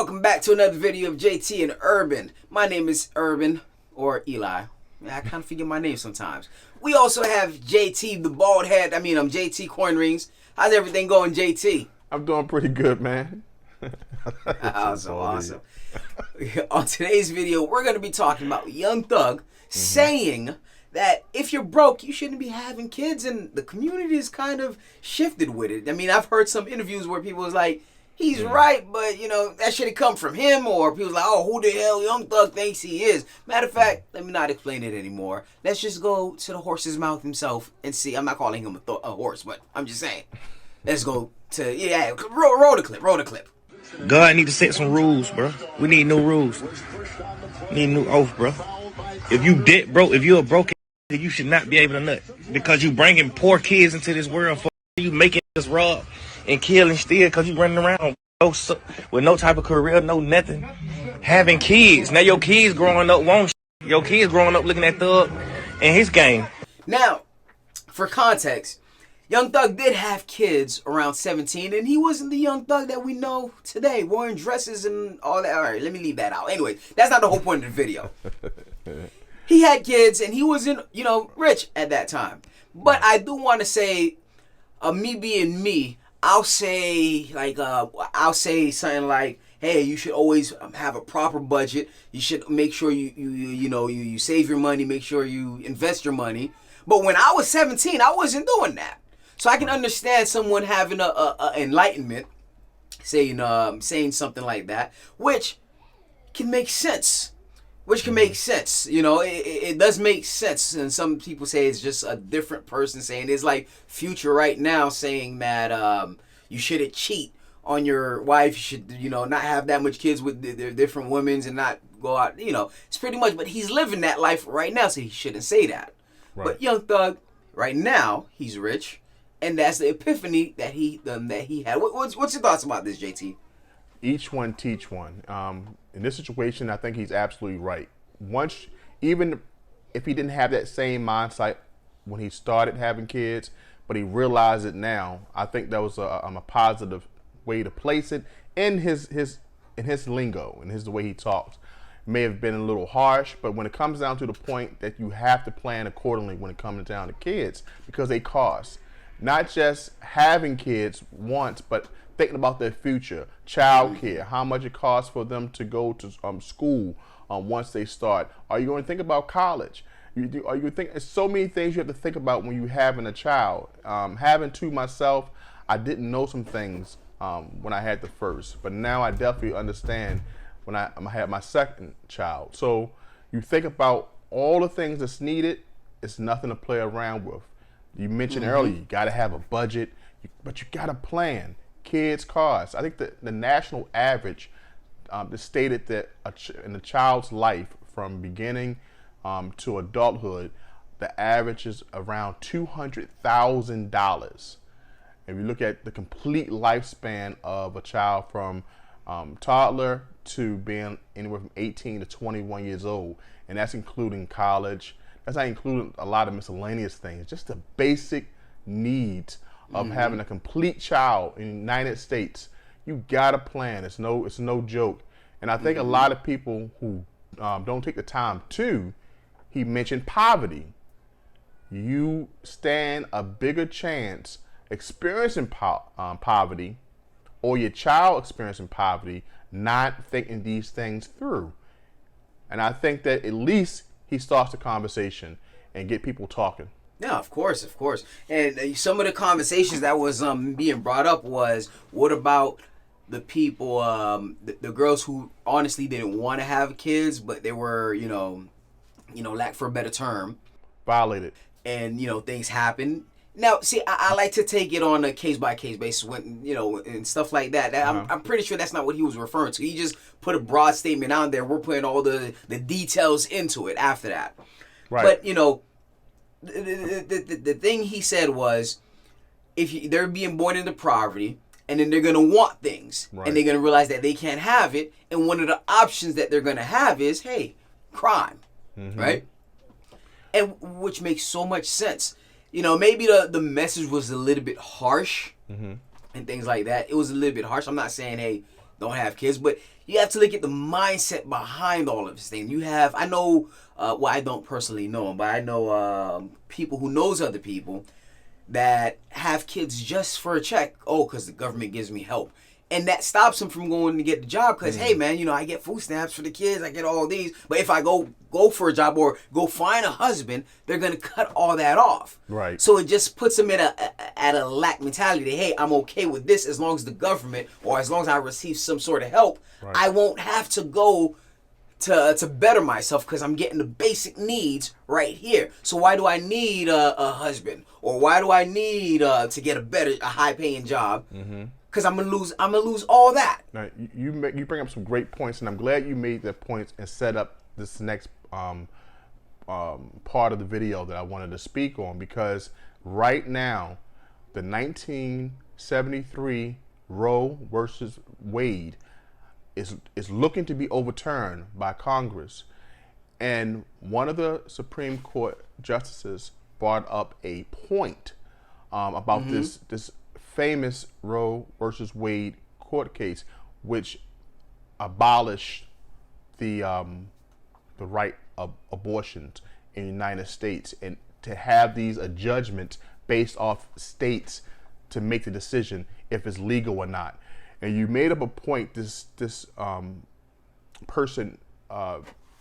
welcome back to another video of JT and Urban. My name is Urban, or Eli. I kind of forget my name sometimes. We also have JT, the bald head. I'm JT Coin Rings. How's everything going, JT? I'm doing pretty good, man. Awesome. On today's video, we're going to be talking about Young Thug saying that if you're broke, you shouldn't be having kids, and the community is kind of shifted with it. I've heard some interviews where people was like, he's right, but, that should have come from him, or people like, oh, who the hell Young Thug thinks he is? Matter of fact, let me not explain it anymore. Let's just go to the horse's mouth himself and see. I'm not calling him a horse, but I'm just saying. Let's go to, roll the clip. God need to set some rules, bro. We need new rules. We need new oath, bro. If you dead broke, if you're a broke, you should not be able to nut, because you bringing poor kids into this world. For you making us rob and kill and steal because you running around with no type of career, no nothing. Having kids. Now your kids growing up won't. Your kids growing up looking at Thug and his game. Now, for context, Young Thug did have kids around 17, and he wasn't the Young Thug that we know today, wearing dresses and all that. All right, let me leave that out. Anyway, that's not the whole point of the video. He had kids, and he wasn't, rich at that time. But I do want to say, me being me, I'll say something like, hey, you should always have a proper budget. You should make sure you save your money, make sure you invest your money. But when I was 17, I wasn't doing that. So I can understand someone having a enlightenment, saying something like that, which can make sense. It does make sense. And some people say it's just a different person saying. It's like Future right now saying that you shouldn't cheat on your wife. You should, not have that much kids with their different women and not go out. It's pretty much. But he's living that life right now, so he shouldn't say that. Right. But Young Thug, right now, he's rich, and that's the epiphany that he had. What's your thoughts about this, JT? Each one teach one. In this situation, I think he's absolutely right. Even if he didn't have that same mindset when he started having kids, but he realized it now, I think that was a positive way to place it in his lingo and the way he talks. May have been a little harsh, but when it comes down to the point that you have to plan accordingly when it comes down to kids, because they cost. Not just having kids once, but thinking about their future, child care, how much it costs for them to go to school once they start. Are you going to think about college? Are you think? There's so many things you have to think about when you're having a child. Having two myself, I didn't know some things when I had the first, but now I definitely understand when I had my second child. So you think about all the things that's needed. It's nothing to play around with. You mentioned earlier, you got to have a budget, but you got to plan. Kids' costs. I think the national average stated that in a child's life from beginning to adulthood, the average is around $200,000. If you look at the complete lifespan of a child from toddler to being anywhere from 18 to 21 years old, and that's including college. That's not including a lot of miscellaneous things, just the basic needs of having a complete child in the United States. You gotta plan. It's no joke. And I think a lot of people who don't take the time to, he mentioned poverty. You stand a bigger chance experiencing poverty, or your child experiencing poverty, not thinking these things through. And I think that at least he starts the conversation and get people talking. Yeah, of course. And some of the conversations that was being brought up was, what about the people, the girls who honestly didn't want to have kids, but they were, lack for a better term, violated, and things happen. Now, see, I like to take it on a case-by-case basis when, and stuff like that. I'm pretty sure that's not what he was referring to. He just put a broad statement out there. We're putting all the details into it after that. Right. But, the thing he said was, they're being born into poverty, and then they're going to want things. Right. And they're going to realize that they can't have it. And one of the options that they're going to have is, hey, crime. Right? And which makes so much sense. Maybe the message was a little bit harsh and things like that. It was a little bit harsh. I'm not saying, hey, don't have kids, but you have to look at the mindset behind all of this thing. You have, I know, well, I don't personally know them, but I know people who knows other people that have kids just for a check. Oh, because the government gives me help. And that stops them from going to get the job because, hey, man, you know, I get food stamps for the kids. I get all these. But if I go for a job or go find a husband, they're going to cut all that off. Right. So it just puts them at a lack mentality. That, hey, I'm okay with this as long as the government or as long as I receive some sort of help. Right. I won't have to go to better myself because I'm getting the basic needs right here. So why do I need a husband? Or why do I need to get a high-paying job? Mm-hmm. Because I'm gonna lose all that. Now, you bring up some great points, and I'm glad you made the points and set up this next part of the video that I wanted to speak on. Because right now, the 1973 Roe versus Wade is looking to be overturned by Congress, and one of the Supreme Court justices brought up a point about this famous Roe versus Wade court case, which abolished the right of abortions in the United States, and to have these judgments based off states to make the decision if it's legal or not. And you made up a point. This person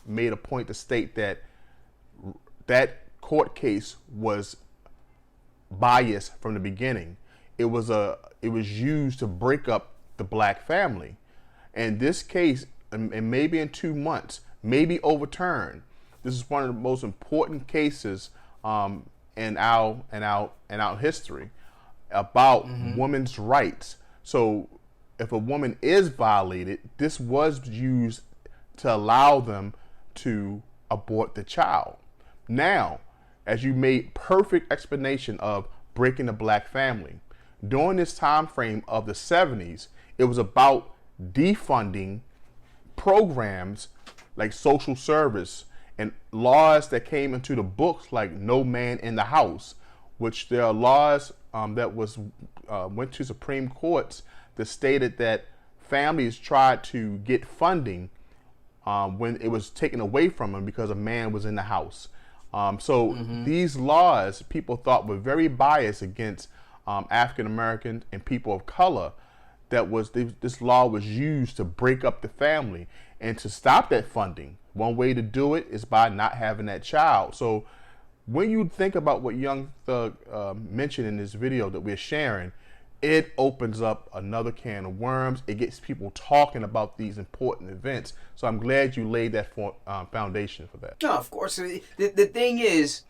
made a point to state that court case was biased from the beginning. It was used to break up the black family, and this case, and maybe in 2 months, may be overturned. This is one of the most important cases in our history about women's rights. So, if a woman is violated, this was used to allow them to abort the child. Now, as you made perfect explanation of breaking the black family, during this time frame of the 70s, it was about defunding programs like social service and laws that came into the books like No Man in the House, which there are laws that went to Supreme Courts that stated that families tried to get funding when it was taken away from them because a man was in the house. These laws people thought were very biased against African Americans and people of color. This law was used to break up the family and to stop that funding. One way to do it is by not having that child. So when you think about what Young Thug mentioned in this video that we're sharing, it opens up another can of worms. It gets people talking about these important events. So I'm glad you laid that foundation for that. No, of course. The thing is,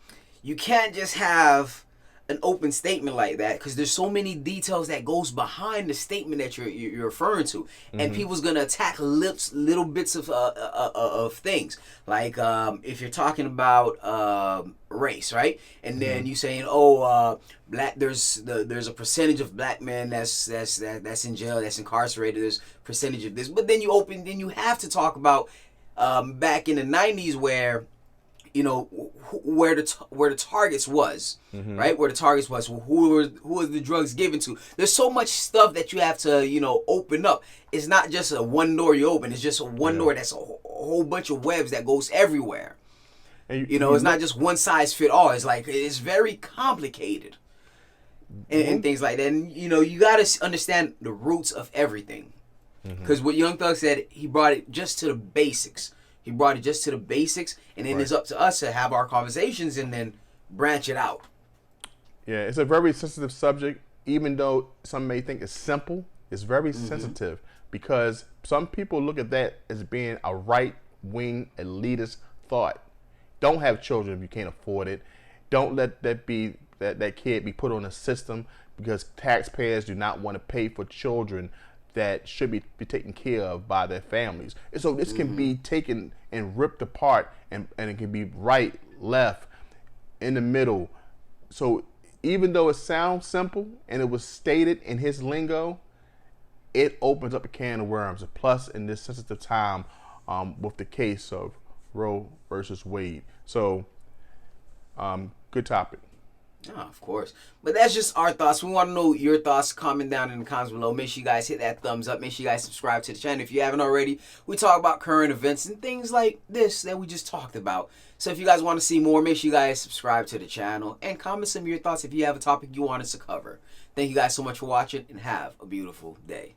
you can't just have an open statement like that because there's so many details that goes behind the statement that you're referring to, and people's gonna attack little bits of things. Like if you're talking about race, right? And then you saying, black. There's a percentage of black men that's in jail, that's incarcerated. There's a percentage of this, but then you have to talk about back in the 90s where, you know, where the targets was, right? Where the targets was, who was the drugs given to? There's so much stuff that you have to, you know, open up. It's not just a one door you open. It's just a one door that's a whole bunch of webs that goes everywhere. And you know, it's not just one size fit all. It's like, it's very complicated and things like that. And you know, you got to understand the roots of everything. Because what Young Thug said, he brought it just to the basics. He brought it just to the basics, and then it's up to us to have our conversations and then branch it out. Yeah, it's a very sensitive subject. Even though some may think it's simple, it's very sensitive because some people look at that as being a right-wing elitist thought. Don't have children if you can't afford it. Don't let that kid be put on a system because taxpayers do not want to pay for children that should be taken care of by their families. And so this can be taken and ripped apart, and it can be right, left, in the middle. So even though it sounds simple and it was stated in his lingo, it opens up a can of worms. Plus, in this sensitive time with the case of Roe versus Wade. So, good topic. Oh, of course. But that's just our thoughts. We want to know your thoughts. Comment down in the comments below. Make sure you guys hit that thumbs up. Make sure you guys subscribe to the channel if you haven't already. We talk about current events and things like this that we just talked about. So if you guys want to see more, make sure you guys subscribe to the channel and comment some of your thoughts if you have a topic you want us to cover. Thank you guys so much for watching and have a beautiful day.